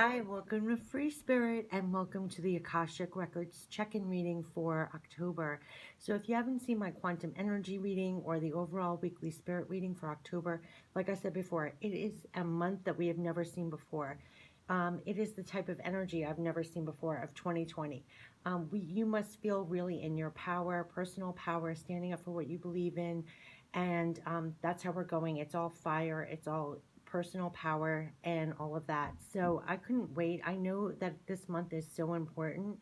Hi, welcome to Free Spirit and welcome to the Akashic Records check-in reading for October. So if you haven't seen my quantum energy reading or the overall weekly spirit reading for October, like I said before, it is a month that we have never seen before. It is the type of energy I've never seen before of 2020. You must feel really in your power, personal power, standing up for what you believe in, and that's how we're going. It's all fire, it's all personal power and all of that. So I couldn't wait. I know that this month is so important.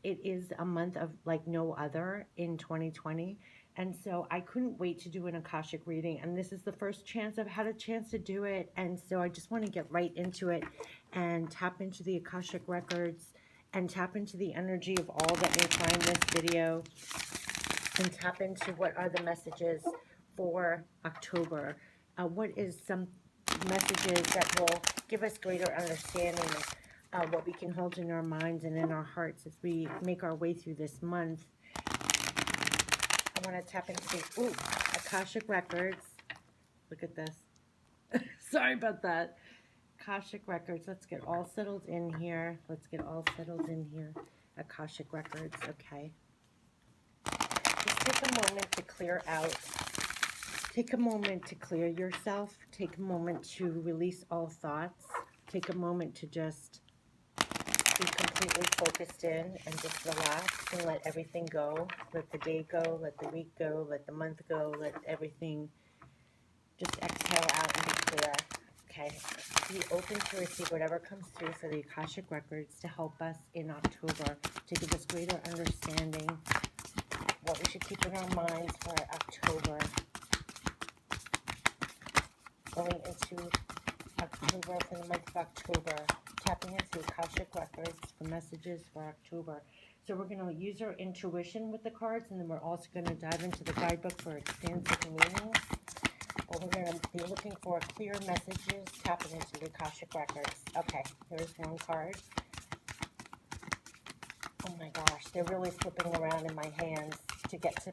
It is a month of like no other in 2020. And so I couldn't wait to do an Akashic reading. And this is the first chance I've had a chance to do it. And so I just want to get right into it and tap into the Akashic Records and tap into the energy of all that may find this video and tap into what are the messages for October. What is some messages that will give us greater understanding of what we can hold in our minds and in our hearts as we make our way through this month. I want to tap into the Akashic Records. Look at this. Sorry about that. Akashic Records. Let's get all settled in here. Akashic Records. Okay. Just take a moment to clear out. Take a moment to clear yourself. Take a moment to release all thoughts. Take a moment to just be completely focused in and just relax and let everything go. Let the day go, let the week go, let the month go, let everything just exhale out and be clear. Okay, be open to receive whatever comes through for the Akashic Records to help us in October, to give us greater understanding what we should keep in our minds for October. Going into October, for the month of October, tapping into Akashic Records for messages for October. So we're going to use our intuition with the cards, and then we're also going to dive into the guidebook for expansive meanings. But we're going to be looking for clear messages, tapping into the Akashic Records. Okay, here's one card. Oh my gosh, they're really flipping around in my hands to get to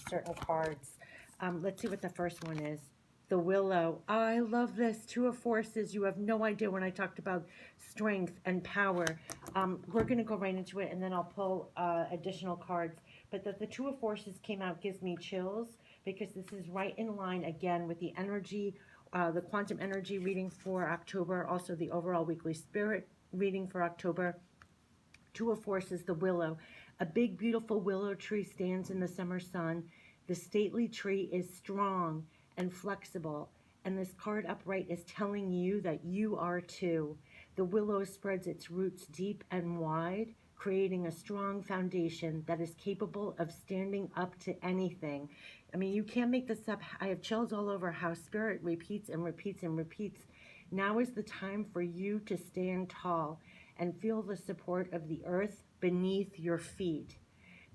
certain cards. Let's see what the first one is. The Willow. I love this. Two of Forces. You have no idea when I talked about strength and power. We're going to go right into it, and then I'll pull additional cards. But that the Two of Forces came out gives me chills, because this is right in line, again, with the energy, the quantum energy reading for October, also the overall weekly spirit reading for October. Two of Forces, the Willow. A big, beautiful willow tree stands in the summer sun. The stately tree is strong and flexible, and this card upright is telling you that you are too. The willow spreads its roots deep and wide, creating a strong foundation that is capable of standing up to anything. I mean, you can't make this up. I have chills all over how spirit repeats and repeats and repeats. Now is the time for you to stand tall and feel the support of the earth beneath your feet.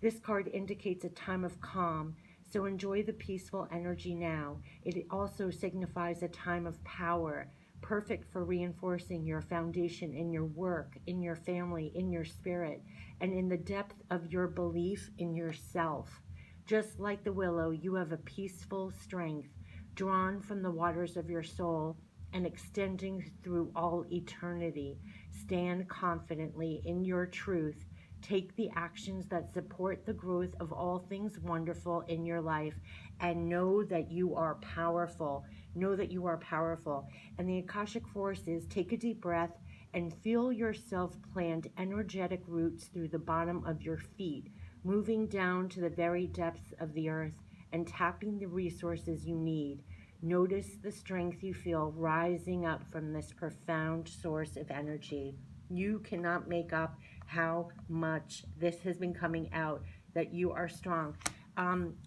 This card indicates a time of calm, so enjoy the peaceful energy now. It also signifies a time of power, perfect for reinforcing your foundation in your work, in your family, in your spirit, and in the depth of your belief in yourself. Just like the willow, you have a peaceful strength, drawn from the waters of your soul and extending through all eternity. Stand confidently in your truth. Take the actions that support the growth of all things wonderful in your life, and know that you are powerful. Know that you are powerful. And the Akashic Forces, take a deep breath and feel yourself plant energetic roots through the bottom of your feet, moving down to the very depths of the earth and tapping the resources you need. Notice the strength you feel rising up from this profound source of energy. You cannot make up how much this has been coming out, that you are strong.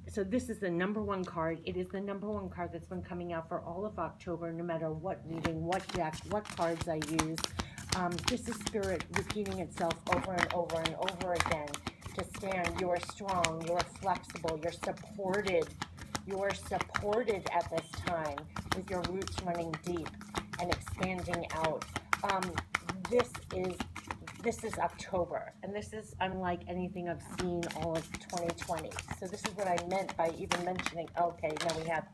So this is the number one card. It is the number one card that's been coming out for all of October, no matter what reading, what deck, what cards I use. This is spirit repeating itself over and over and over again. To stand, you are strong, you are flexible, you're supported. You are supported at this time with your roots running deep and expanding out. This is October, and this is unlike anything I've seen all of 2020. So this is what I meant by even mentioning, okay, now we have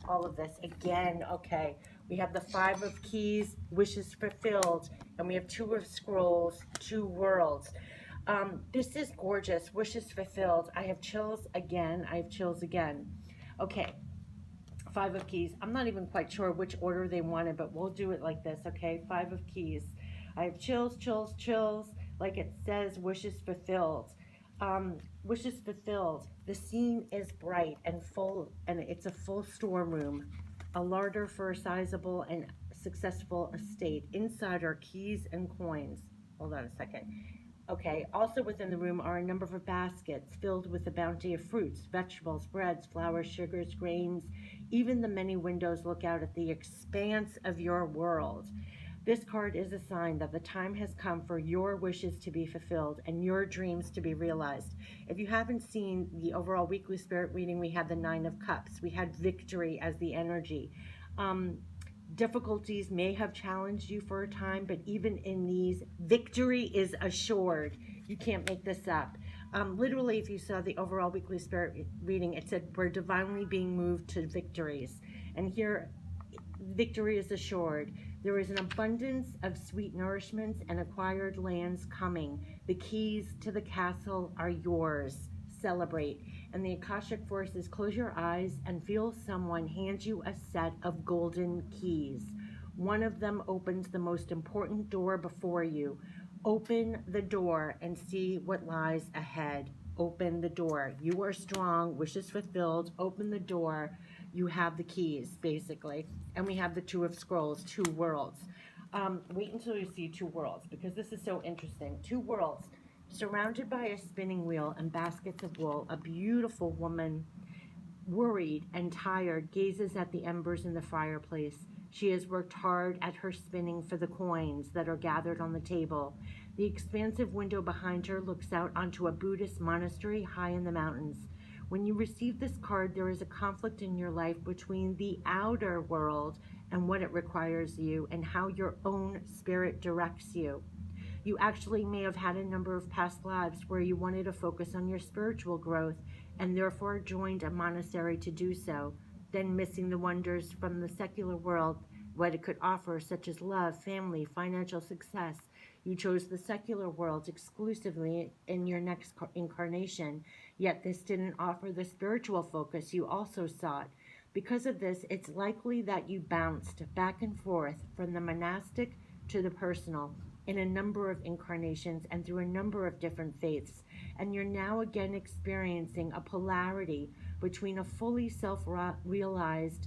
all of this again. Okay, We have the Five of Keys, wishes fulfilled, and we have Two of Scrolls, two worlds. This is gorgeous, wishes fulfilled. I have chills again. I have chills again. Okay, Five of Keys. I'm not even quite sure which order they wanted, but we'll do it like this, okay? Five of Keys. I have chills, chills, chills, like it says, wishes fulfilled. Wishes fulfilled. The scene is bright and full, and it's a full storeroom, a larder for a sizable and successful estate. Inside are keys and coins. Hold on a second. Okay, also within the room are a number of baskets filled with a bounty of fruits, vegetables, breads, flours, sugars, grains. Even the many windows look out at the expanse of your world. This card is a sign that the time has come for your wishes to be fulfilled and your dreams to be realized. If you haven't seen the overall weekly spirit reading, we had the Nine of Cups. We had victory as the energy. Difficulties may have challenged you for a time, but even in these, victory is assured. You can't make this up. Literally, if you saw the overall weekly spirit reading, it said we're divinely being moved to victories. And here, victory is assured. There is an abundance of sweet nourishments and acquired lands coming. The keys to the castle are yours. Celebrate. And the Akashic Forces, close your eyes and feel someone hand you a set of golden keys. One of them opens the most important door before you. Open the door and see what lies ahead. Open the door. You are strong, wishes fulfilled. Open the door. You have the keys, basically. And we have the Two of Scrolls, two worlds. Wait until you see two worlds, because this is so interesting. Two worlds. Surrounded by a spinning wheel and baskets of wool, a beautiful woman, worried and tired, gazes at the embers in the fireplace. She has worked hard at her spinning for the coins that are gathered on the table. The expansive window behind her looks out onto a Buddhist monastery high in the mountains. When you receive this card, there is a conflict in your life between the outer world and what it requires you and how your own spirit directs you. You actually may have had a number of past lives where you wanted to focus on your spiritual growth and therefore joined a monastery to do so, then missing the wonders from the secular world, what it could offer, such as love, family, financial success. You chose the secular world exclusively in your next incarnation, yet this didn't offer the spiritual focus you also sought. Because of this, it's likely that you bounced back and forth from the monastic to the personal in a number of incarnations and through a number of different faiths. And you're now again experiencing a polarity between a fully self-realized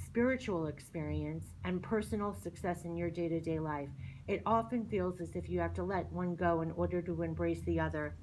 spiritual experience and personal success in your day-to-day life. It often feels as if you have to let one go in order to embrace the other.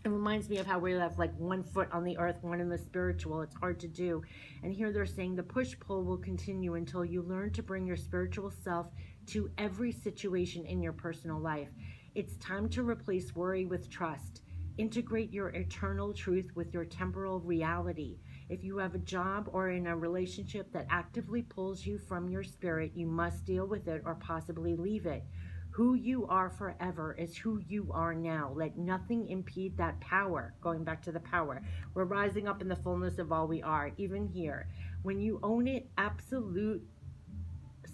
It reminds me of how we have like one foot on the earth, one in the spiritual. It's hard to do. And here they're saying the push-pull will continue until you learn to bring your spiritual self to every situation in your personal life. It's time to replace worry with trust. Integrate your eternal truth with your temporal reality. If you have a job or in a relationship that actively pulls you from your spirit, you must deal with it or possibly leave it. Who you are forever is who you are now. Let nothing impede that power. Going back to the power. We're rising up in the fullness of all we are, even here. When you own it, absolute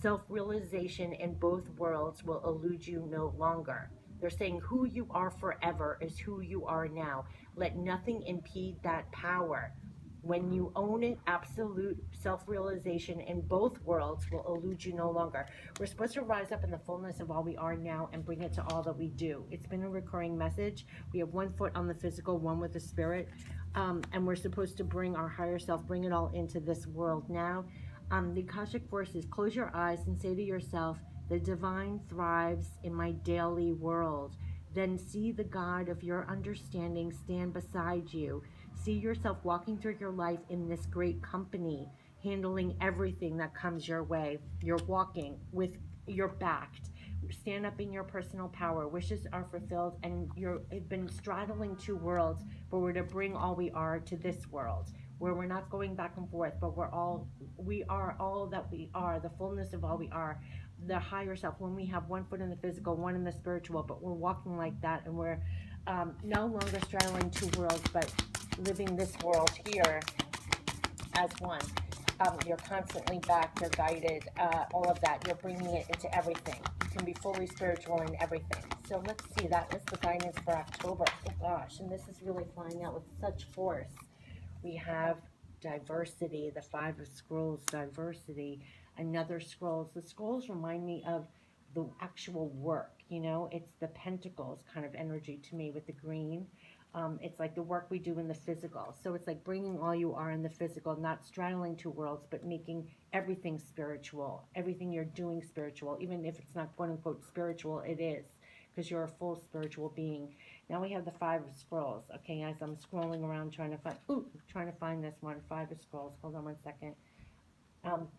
self-realization in both worlds will elude you no longer. They're saying who you are forever is who you are now. Let nothing impede that power. When you own it, absolute self-realization in both worlds will elude you no longer. We're supposed to rise up in the fullness of all we are now and bring it to all that we do. It's been a recurring message. We have one foot on the physical, one with the spirit, and we're supposed to bring our higher self, bring it all into this world now. The Akashic Forces, close your eyes and say to yourself, the divine thrives in my daily world. Then see the God of your understanding stand beside you. See yourself walking through your life in this great company, handling everything that comes your way. You're walking with, you're backed. Stand up in your personal power. Wishes are fulfilled, and you've been straddling two worlds, but we're to bring all we are to this world, where we're not going back and forth, but we are all that we are, the fullness of all we are, the higher self. When we have one foot in the physical, one in the spiritual, but we're walking like that, and we're no longer straddling two worlds, but living this world here as one. You're constantly back, you're guided, all of that. You're bringing it into everything. You can be fully spiritual in everything. So let's see, that was the guidance for October. Oh gosh, and this is really flying out with such force. We have diversity, the Five of Scrolls, diversity, another scrolls. The scrolls remind me of the actual work, it's the pentacles kind of energy to me with the green. It's like the work we do in the physical. So it's like bringing all you are in the physical, not straddling two worlds, but making everything spiritual, everything you're doing spiritual, even if it's not quote unquote spiritual, it is, because you're a full spiritual being. Now we have the Five of Scrolls. Okay, as I'm scrolling around trying to find this one, Five of Scrolls. Hold on one second.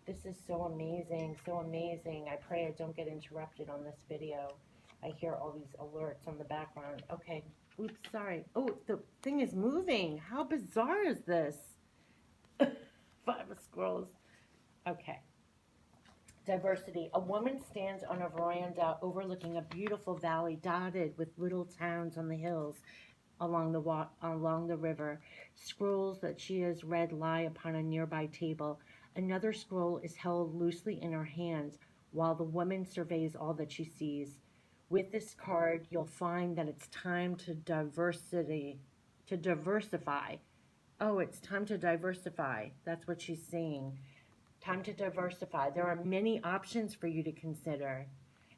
This is so amazing, so amazing. I pray I don't get interrupted on this video. I hear all these alerts on the background. Okay, oops, sorry. Oh, the thing is moving. How bizarre is this? Five of Scrolls. Okay. Diversity. A woman stands on a veranda overlooking a beautiful valley dotted with little towns on the hills along the river. Scrolls that she has read lie upon a nearby table. Another scroll is held loosely in her hand while the woman surveys all that she sees. With this card, you'll find that it's time to diversify. Oh, it's time to diversify. That's what she's saying. Time to diversify. There are many options for you to consider,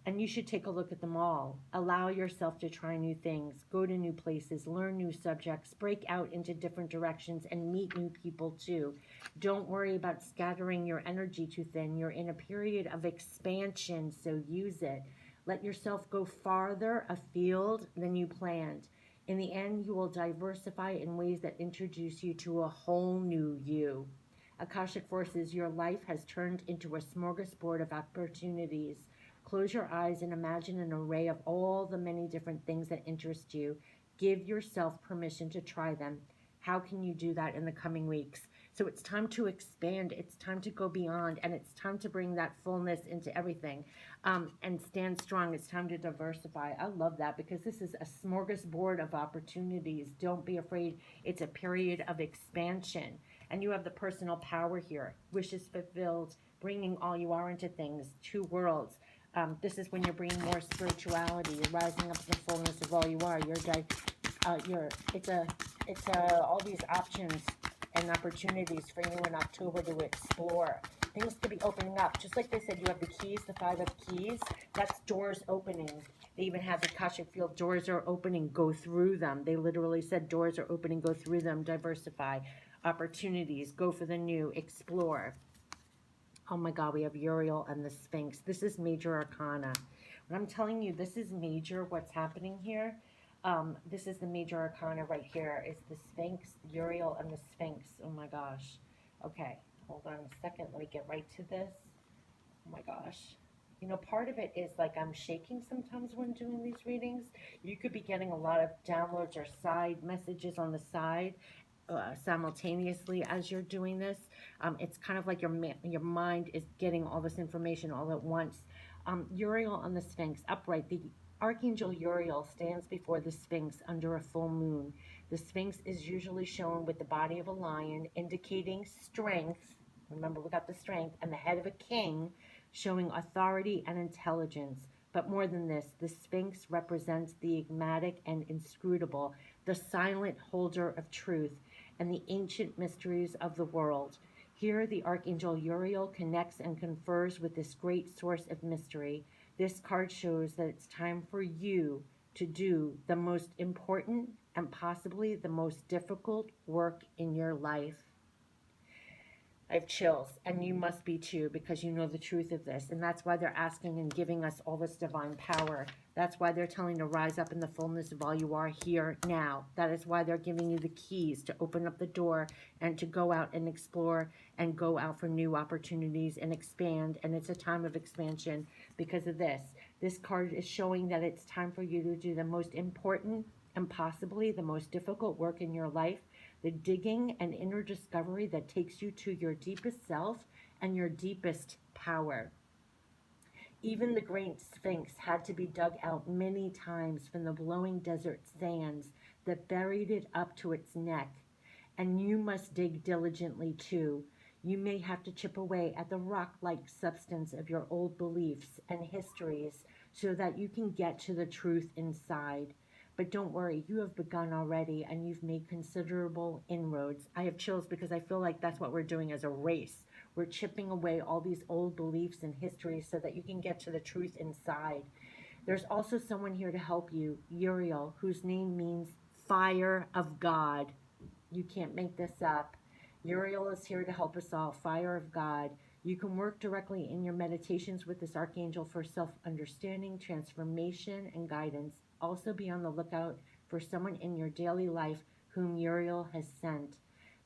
and you should take a look at them all. Allow yourself to try new things, go to new places, learn new subjects, break out into different directions, and meet new people too. Don't worry about scattering your energy too thin. You're in a period of expansion, so use it. Let yourself go farther afield than you planned. In the end, you will diversify in ways that introduce you to a whole new you. Akashic Forces, your life has turned into a smorgasbord of opportunities. Close your eyes and imagine an array of all the many different things that interest you. Give yourself permission to try them. How can you do that in the coming weeks? So it's time to expand, it's time to go beyond, and it's time to bring that fullness into everything, and stand strong. It's time to diversify. I love that, because this is a smorgasbord of opportunities. Don't be afraid. It's a period of expansion. And you have the personal power here. Wishes fulfilled, bringing all you are into things. Two worlds. This is when you're bringing more spirituality. You're rising up to the fullness of all you are. It's all these options and opportunities for you in October to explore. Things to be opening up. Just like they said, you have the keys, the Five of Keys. That's doors opening. They even have the Akashic field. Doors are opening. Go through them. They literally said doors are opening. Go through them. Diversify. Opportunities. Go for the new. Explore. Oh my God, we have Uriel and the Sphinx. This is major arcana. When I'm telling you this is major, what's happening here, this is the major arcana right here, is the Sphinx, Uriel, and the Sphinx. Oh my gosh. Okay, hold on a second. Let me get right to this. Oh my gosh. Part of it is like I'm shaking sometimes when doing these readings. You could be getting a lot of downloads or side messages on the side, simultaneously as you're doing this. It's kind of like your mind is getting all this information all at once. Uriel on the Sphinx, upright. The Archangel Uriel stands before the Sphinx under a full moon. The Sphinx is usually shown with the body of a lion, indicating strength. Remember, we got the strength, and the head of a king, showing authority and intelligence. But more than this, the Sphinx represents the enigmatic and inscrutable, the silent holder of truth, and the ancient mysteries of the world. Here, the Archangel Uriel connects and confers with this great source of mystery. This card shows that it's time for you to do the most important and possibly the most difficult work in your life. I have chills, and you must be too, because you know the truth of this. And that's why they're asking and giving us all this divine power. That's why they're telling to rise up in the fullness of all you are here now. That is why they're giving you the keys to open up the door and to go out and explore and go out for new opportunities and expand. And it's a time of expansion because of this. This card is showing that it's time for you to do the most important and possibly the most difficult work in your life, the digging and inner discovery that takes you to your deepest self and your deepest power. Even the great Sphinx had to be dug out many times from the blowing desert sands that buried it up to its neck. And you must dig diligently too. You may have to chip away at the rock-like substance of your old beliefs and histories so that you can get to the truth inside. But don't worry, you have begun already and you've made considerable inroads. I have chills because I feel like that's what we're doing as a race. We're chipping away all these old beliefs and histories so that you can get to the truth inside. There's also someone here to help you, Uriel, whose name means fire of God. You can't make this up. Uriel is here to help us all, fire of God. You can work directly in your meditations with this archangel for self-understanding, transformation, and guidance. Also be on the lookout for someone in your daily life whom Uriel has sent.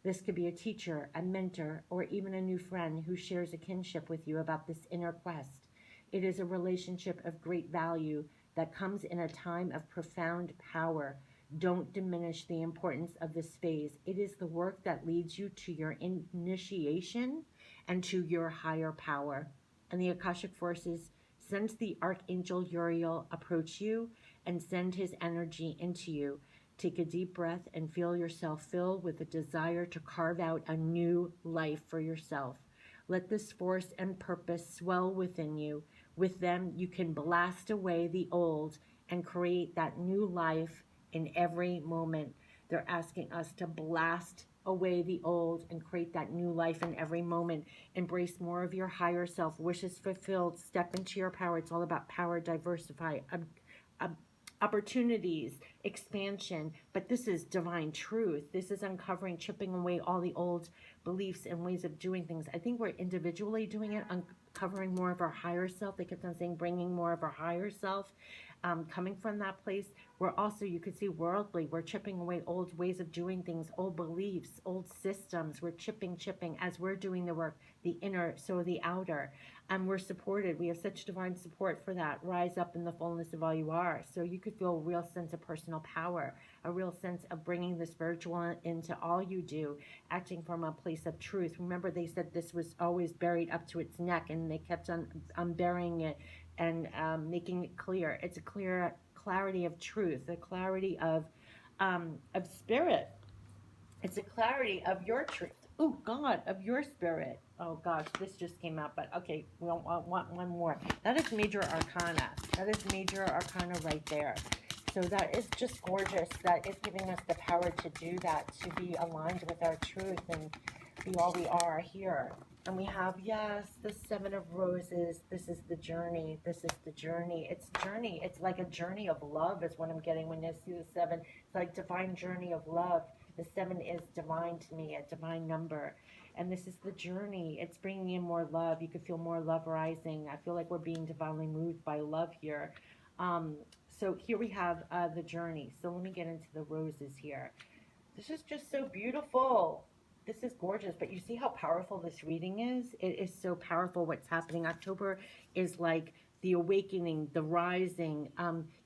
This could be a teacher, a mentor, or even a new friend who shares a kinship with you about this inner quest. It is a relationship of great value that comes in a time of profound power. Don't diminish the importance of this phase. It is the work that leads you to your initiation and to your higher power. And the Akashic Forces sends the Archangel Uriel approach you and send his energy into you. Take a deep breath and feel yourself fill with a desire to carve out a new life for yourself. Let this force and purpose swell within you. With them, you can blast away the old and create that new life in every moment. They're asking us to blast away the old and create that new life in every moment. Embrace more of your higher self. Wishes fulfilled. Step into your power. It's all about power, diversify, opportunities, expansion, but this is divine truth. This is uncovering, chipping away all the old beliefs and ways of doing things. I think we're individually doing it, uncovering more of our higher self. They kept on saying bringing more of our higher self, coming from that place. We're also, you could see worldly, we're chipping away old ways of doing things, old beliefs, old systems. We're chipping as we're doing the work, the inner, so the outer. And we're supported. We have such divine support for that. Rise up in the fullness of all you are. So you could feel a real sense of personal power, a real sense of bringing the spiritual into all you do, acting from a place of truth. Remember, they said this was always buried up to its neck, and they kept on unburying it and making it clear. It's a clear clarity of truth, a clarity of spirit. It's a clarity of your truth. Oh, God, of your spirit. Oh, gosh, this just came out, but okay, we don't want one more. That is major arcana. That is major arcana right there. So that is just gorgeous. That is giving us the power to do that, to be aligned with our truth and be all we are here. And we have, yes, the Seven of Roses. This is the journey. This is the journey. It's journey. It's like a journey of love is what I'm getting when I see the seven. It's like divine journey of love. The seven is divine to me, a divine number. And this is the journey. It's bringing in more love. You could feel more love rising. I feel like we're being divinely moved by love here. So here we have the journey. So let me get into the roses here. This is just so beautiful. This is gorgeous, but you see how powerful this reading is? It is so powerful what's happening. October is like the awakening, the rising,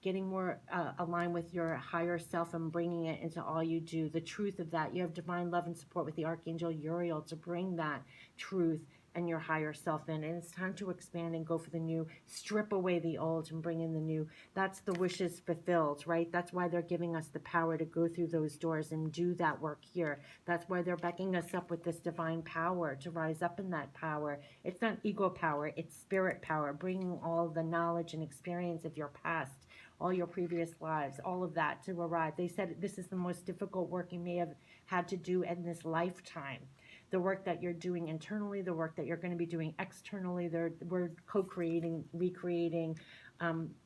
getting more aligned with your higher self and bringing it into all you do. The truth of that. You have divine love and support with the Archangel Uriel to bring that truth and your higher self in. And it's time to expand and go for the new, strip away the old and bring in the new. That's the wishes fulfilled, right? That's why they're giving us the power to go through those doors and do that work here. That's why they're backing us up with this divine power to rise up in that power. It's not ego power, it's spirit power, bringing all the knowledge and experience of your past, all your previous lives, all of that to arrive. They said this is the most difficult work you may have had to do in this lifetime. The work that you're doing internally, the work that you're going to be doing externally. We're co-creating, recreating,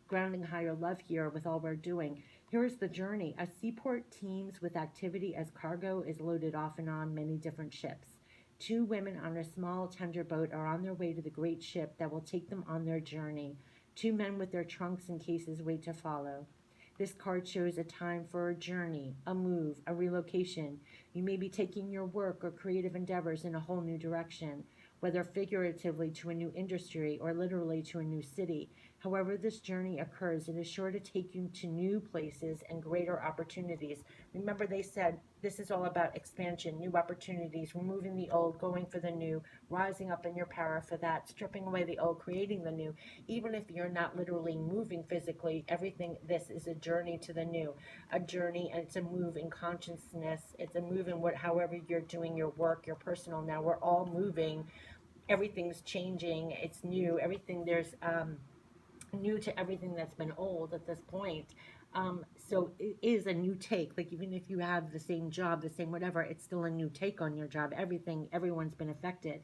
grounding higher love here with all we're doing. Here's the journey. A seaport teems with activity as cargo is loaded off and on many different ships. Two women on a small tender boat are on their way to the great ship that will take them on their journey. Two men with their trunks and cases wait to follow. This card shows a time for a journey, a move, a relocation. You may be taking your work or creative endeavors in a whole new direction, whether figuratively to a new industry or literally to a new city. However this journey occurs, it is sure to take you to new places and greater opportunities. Remember, they said this is all about expansion, new opportunities, removing the old, going for the new, rising up in your power for that, stripping away the old, creating the new. Even if you're not literally moving physically, everything, this is a journey to the new, a journey, and it's a move in consciousness. It's a move in however you're doing your work, your personal. Now we're all moving. Everything's changing. It's new. Everything there's new to everything that's been old at this point. So it is a new take. Like even if you have the same job, the same whatever, it's still a new take on your job. Everyone's been affected.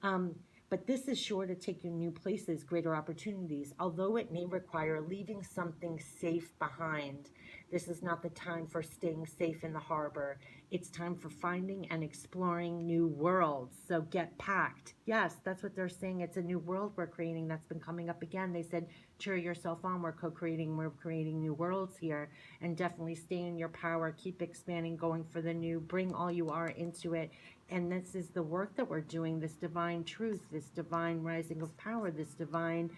Um, but this is sure to take you new places, greater opportunities, although it may require leaving something safe behind. This is not the time for staying safe in the harbor. It's time for finding and exploring new worlds. So get packed. Yes, that's what they're saying. It's a new world we're creating. That's been coming up again. They said, cheer yourself on. We're co-creating. We're creating new worlds here. And definitely stay in your power. Keep expanding, going for the new. Bring all you are into it. And this is the work that we're doing, this divine truth, this divine rising of power, this divine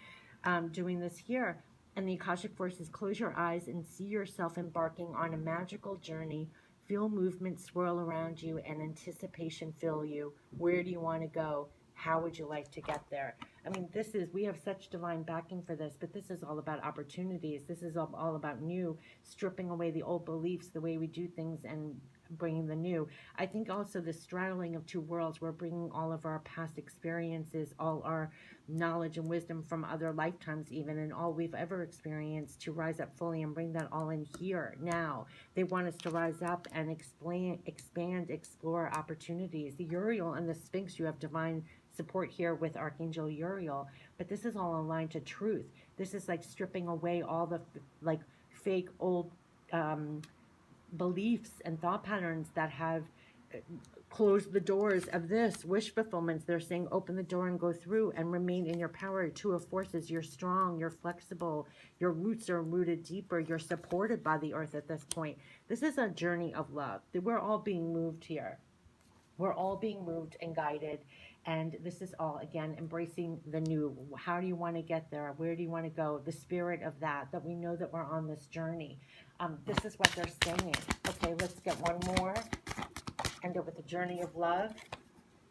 doing this here. And the Akashic Forces, close your eyes and see yourself embarking on a magical journey. Feel movement swirl around you and anticipation fill you. Where do you want to go? How would you like to get there? I mean, we have such divine backing for this, but this is all about opportunities. This is all about new, stripping away the old beliefs, the way we do things, and bringing the new. I think also the straddling of two worlds, we're bringing all of our past experiences, all our knowledge and wisdom from other lifetimes even, and all we've ever experienced to rise up fully and bring that all in here now. They want us to rise up and expand, explore opportunities. The Uriel and the Sphinx, you have divine support here with Archangel Uriel, but this is all aligned to truth. This is like stripping away all the like fake old beliefs and thought patterns that have closed the doors of this wish fulfillments. They're saying open the door and go through and remain in your power. Two of forces, you're strong, you're flexible, your roots are rooted deeper, you're supported by the earth at this point. This is a journey of love. We're all being moved here. We're all being moved and guided, and this is all, again, embracing the new. How do you want to get there? Where do you want to go? The spirit of that we know that we're on this journey. This is what they're saying. Okay, let's get one more. End it with the journey of love.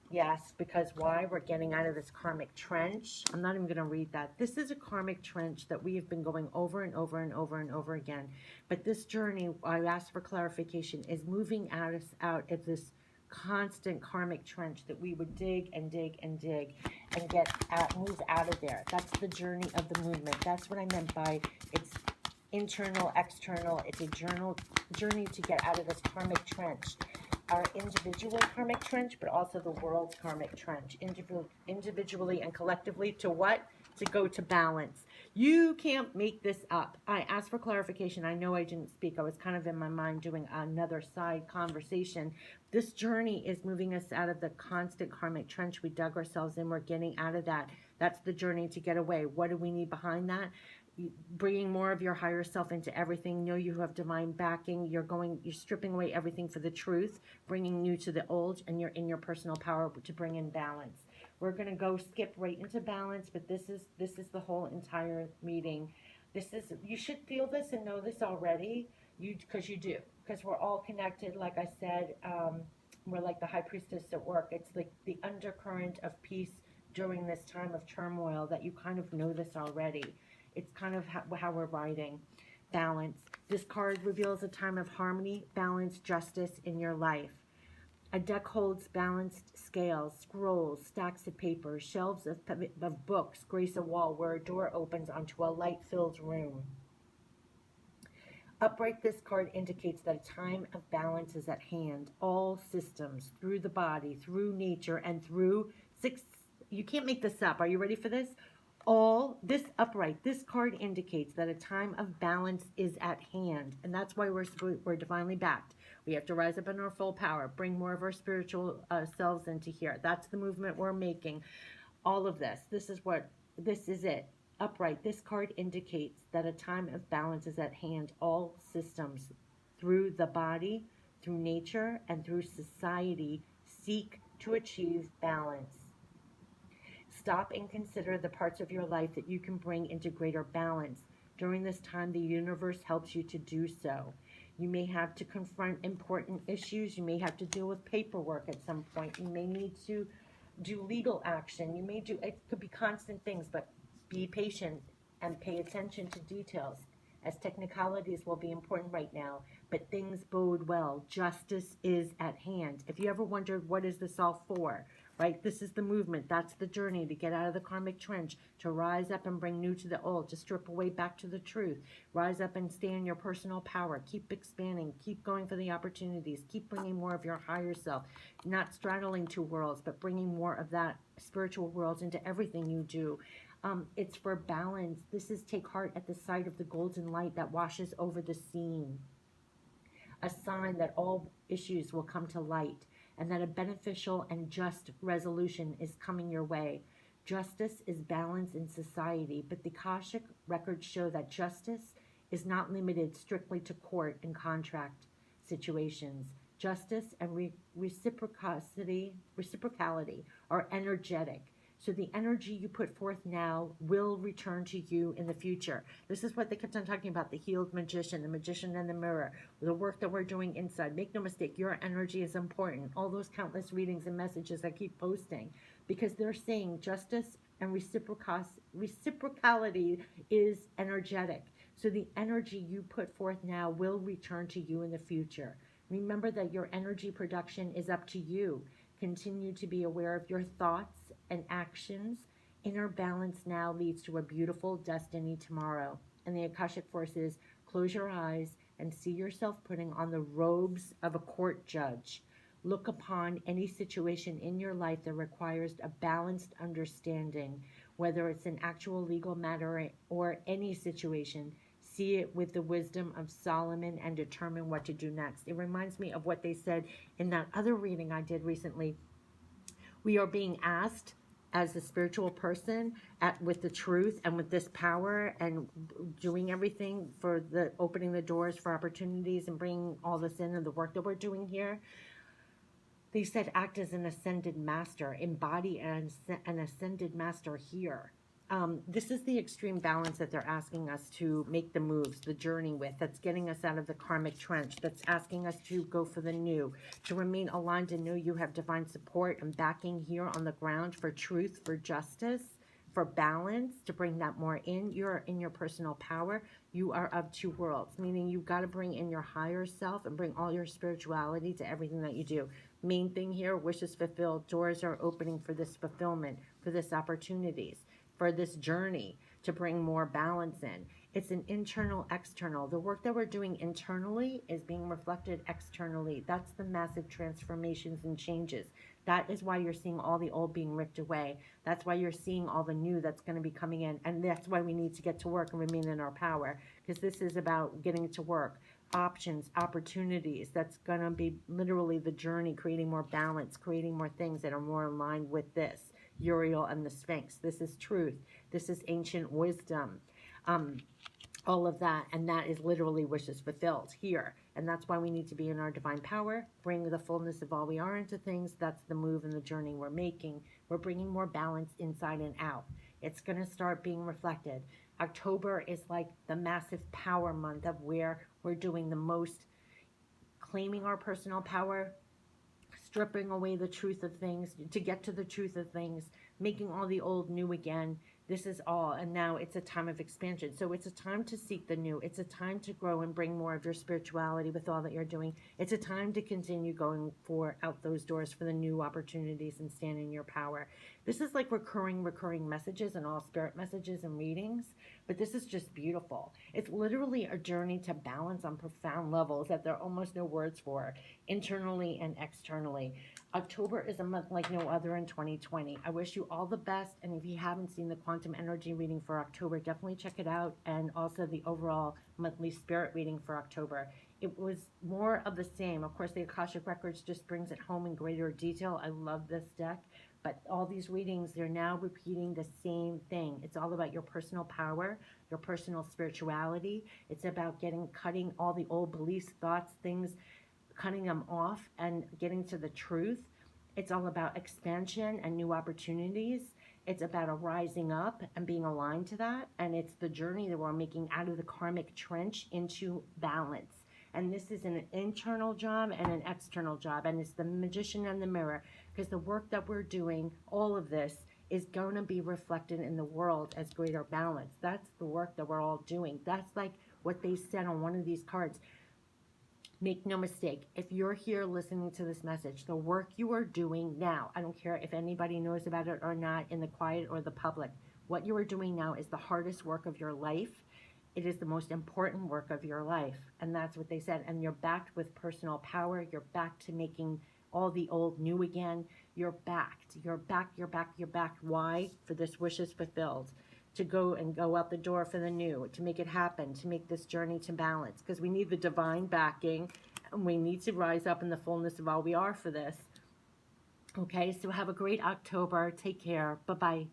Yes, because why? We're getting out of this karmic trench. I'm not even going to read that. This is a karmic trench that we have been going over and over and over and over again. But this journey, I asked for clarification, is moving us out of this constant karmic trench that we would dig and dig and dig and move out of there. That's the journey of the movement. That's what I meant by it's internal, external. It's a journey to get out of this karmic trench. Our individual karmic trench, but also the world's karmic trench. Individually and collectively to what? To go to balance. You can't make this up. I asked for clarification. I know I didn't speak. I was kind of in my mind doing another side conversation. This journey is moving us out of the constant karmic trench we dug ourselves in. We're getting out of that. That's the journey to get away. What do we need behind that? Bringing more of your higher self into everything. Know you have divine backing. You're stripping away everything for the truth, bringing new to the old, and you're in your personal power to bring in balance. We're going to go skip right into balance, but this is the whole entire reading. You should feel this and know this already, because you do, because we're all connected. Like I said, we're like the high priestess at work. It's like the undercurrent of peace during this time of turmoil that you kind of know this already. It's kind of how we're riding. Balance. This card reveals a time of harmony, balance, justice in your life. A deck holds balanced scales, scrolls, stacks of paper, shelves of books grace a wall where a door opens onto a light-filled room. Upright, this card indicates that a time of balance is at hand. All systems, through the body, through nature, and through you can't make this up. Are you ready for this? This card indicates that a time of balance is at hand, and that's why we're divinely backed. We have to rise up in our full power, bring more of our spiritual selves into here. That's the movement we're making. All of this is it. Upright, this card indicates that a time of balance is at hand. All systems, through the body, through nature, and through society, seek to achieve balance. Stop and consider the parts of your life that you can bring into greater balance. During this time, the universe helps you to do so. You may have to confront important issues. You may have to deal with paperwork at some point. You may need to do legal action. You may do, it could be constant things, but be patient and pay attention to details, as technicalities will be important right now, but things bode well. Justice is at hand. If you ever wondered what is this all for, right? This is the movement. That's the journey to get out of the karmic trench, to rise up and bring new to the old, to strip away back to the truth. Rise up and stay in your personal power. Keep expanding. Keep going for the opportunities. Keep bringing more of your higher self. Not straddling two worlds, but bringing more of that spiritual worlds into everything you do. It's for balance. This is take heart at the sight of the golden light that washes over the scene. A sign that all issues will come to light and that a beneficial and just resolution is coming your way. Justice is balance in society, but the Akashic records show that justice is not limited strictly to court and contract situations. Justice and reciprocality are energetic. So the energy you put forth now will return to you in the future. This is what they kept on talking about, the healed magician, the magician in the mirror, the work that we're doing inside. Make no mistake, your energy is important. All those countless readings and messages I keep posting, because they're saying justice and reciprocality is energetic. So the energy you put forth now will return to you in the future. Remember that your energy production is up to you. Continue to be aware of your thoughts and actions. Inner balance now leads to a beautiful destiny tomorrow. And the Akashic Forces, close your eyes and see yourself putting on the robes of a court judge. Look upon any situation in your life that requires a balanced understanding, whether it's an actual legal matter or any situation. See it with the wisdom of Solomon and determine what to do next. It reminds me of what they said in that other reading I did recently. We are being asked as a spiritual person with the truth and with this power and doing everything for the opening the doors for opportunities and bringing all this in and the work that we're doing here. They said act as an ascended master, embody an ascended master here. This is the extreme balance that they're asking us to make the moves, the journey with, that's getting us out of the karmic trench, that's asking us to go for the new, to remain aligned and know you have divine support and backing here on the ground for truth, for justice, for balance, to bring that more in. You're in your personal power. You are of two worlds, meaning you've got to bring in your higher self and bring all your spirituality to everything that you do. Main thing here, wishes fulfilled. Doors are opening for this fulfillment, for this opportunities, for this journey to bring more balance in. It's an internal, external. The work that we're doing internally is being reflected externally. That's the massive transformations and changes. That is why you're seeing all the old being ripped away. That's why you're seeing all the new that's going to be coming in. And that's why we need to get to work and remain in our power, because this is about getting to work. Options, opportunities. That's going to be literally the journey, creating more balance, creating more things that are more aligned with this. Uriel and the Sphinx. This is truth. This is ancient wisdom. All of that, and that is literally wishes fulfilled here. And that's why we need to be in our divine power, bring the fullness of all we are into things. That's the move and the journey we're making. We're bringing more balance inside and out. It's going to start being reflected. October is like the massive power month of where we're doing the most, claiming our personal power, stripping away the truth of things, to get to the truth of things, making all the old new again. This is all, and now it's a time of expansion. So it's a time to seek the new. It's a time to grow and bring more of your spirituality with all that you're doing. It's a time to continue going for out those doors for the new opportunities and stand in your power. This is like recurring messages and all spirit messages and readings, but this is just beautiful. It's literally a journey to balance on profound levels that there are almost no words for, internally and externally. October is a month like no other in 2020. I wish you all the best, and if you haven't seen the quantum energy reading for October, definitely check it out, and also the overall monthly spirit reading for October. It was more of the same. Of course, the Akashic Records just brings it home in greater detail. I love this deck, but all these readings, they're now repeating the same thing. It's all about your personal power, your personal spirituality. It's about cutting all the old beliefs, thoughts, things, cutting them off and getting to the truth. It's all about expansion and new opportunities. It's about a rising up and being aligned to that. And it's the journey that we're making out of the karmic trench into balance. And this is an internal job and an external job. And it's the magician and the mirror. Because the work that we're doing, all of this, is going to be reflected in the world as greater balance. That's the work that we're all doing. That's like what they said on one of these cards. Make no mistake, if you're here listening to this message, the work you are doing now, I don't care if anybody knows about it or not, in the quiet or the public, what you are doing now is the hardest work of your life. It is the most important work of your life. And that's what they said. And you're backed with personal power. You're back to making all the old new again. You're backed. You're back. You're back. You're back. Why? For this wish is fulfilled. To go out the door for the new, to make it happen, to make this journey to balance. Because we need the divine backing, and we need to rise up in the fullness of all we are for this. Okay, so have a great October. Take care. Bye-bye.